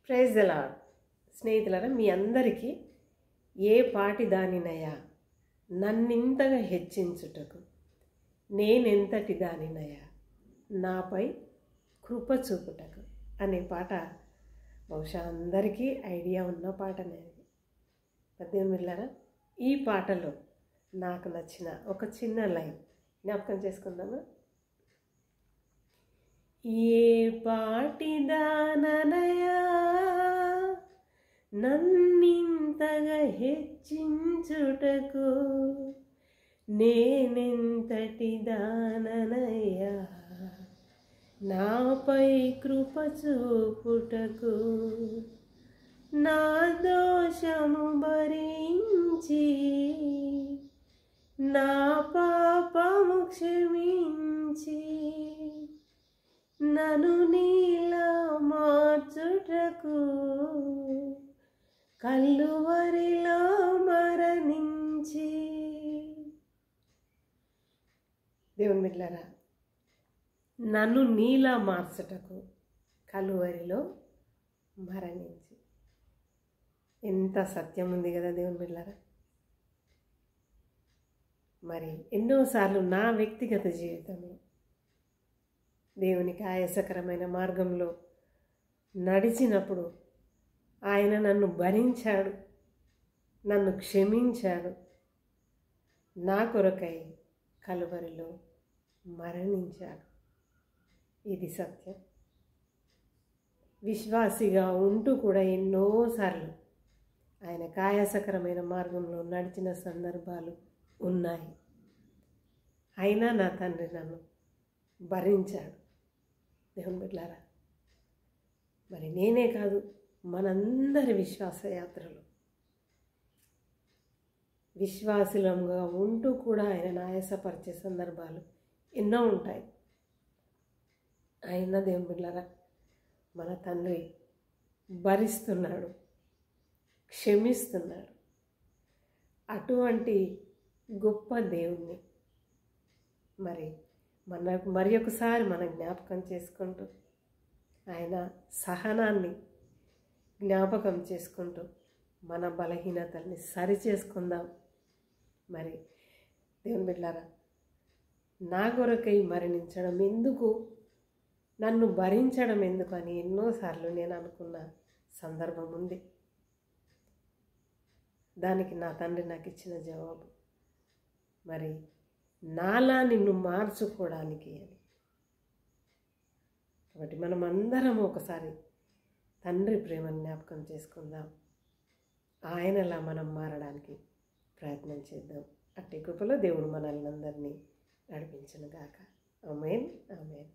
Praise the lord. స్నేహితులారా, మీ అందరికీ ఏ పాటి దానినయా నన్నింతగా హెచ్చించుటకు నేనెంతటి దానినయా నాపై కృప చూపుటకు అనే పాట బహుశా అందరికీ ఐడియా ఉన్న పాటనే. పద్దెనిమిదిలారా, ఈ పాటలో నాకు నచ్చిన ఒక చిన్న లైన్ జ్ఞాపకం చేసుకుందామా? ఏ పాటి దాననయా నన్నింతగా హెచ్చించుటకు నేనెంతటి దాననయా నాపై కృప చూపుటకు నా దోషము భరించి నా పాపము క్షమించి నన్ను నీలా మార్చుటకు కల్లువరిలో మరణించి. దేవుని బిడ్డలారా, నన్ను నీలా మార్చుటకు కల్లువరిలో మరణించి. ఎంత సత్యం ఉంది కదా దేవుని బిడ్డలారా. మరి ఎన్నోసార్లు నా వ్యక్తిగత జీవితంలో దేవునికి ఆయాసకరమైన మార్గంలో నడిచినప్పుడు ఆయన నన్ను భరించాడు, నన్ను క్షమించాడు, నా కొరకై కలువరిలో మరణించాడు. ఇది సత్యం. విశ్వాసిగా ఉంటూ కూడా ఎన్నోసార్లు ఆయన ఆయాసకరమైన మార్గంలో నడిచిన సందర్భాలు ఉన్నాయి. అయినా నా తండ్రి నన్ను భరించాడు. దేవుని బిడ్డలారా, మరి నేనే కాదు, మనందరి విశ్వాస యాత్రలు విశ్వాసులంగా ఉంటూ కూడా ఆయన ఆయాసపరిచే సందర్భాలు ఎన్నో ఉంటాయి. అయినా దేవుని బిడ్డలారా, మన తండ్రి భరిస్తున్నాడు, క్షమిస్తున్నాడు. అటువంటి గొప్ప దేవుణ్ణి మరి ఒకసారి మనం జ్ఞాపకం చేసుకుంటూ ఆయన సహనాన్ని జ్ఞాపకం చేసుకుంటూ మన బలహీనతల్ని సరి చేసుకుందాం. మరి దేవుని బిడ్డలారా, నా కొరకై మరణించడం ఎందుకు, నన్ను భరించడం ఎందుకు అని ఎన్నోసార్లు నేను అనుకున్న సందర్భం ఉంది. దానికి నా తండ్రి నాకు ఇచ్చిన జవాబు, మరి నాలా నిన్ను మార్చుకోవడానికి అని. కాబట్టి మనం అందరం ఒకసారి తండ్రి ప్రేమను జ్ఞాపకం చేసుకుందాం. ఆయనలా మనం మారడానికి ప్రయత్నం చేద్దాం. అట్టి కృపలో దేవుడు మనల్ని అందరినీ నడిపించును గాక. ఆమేన్, ఆమేన్.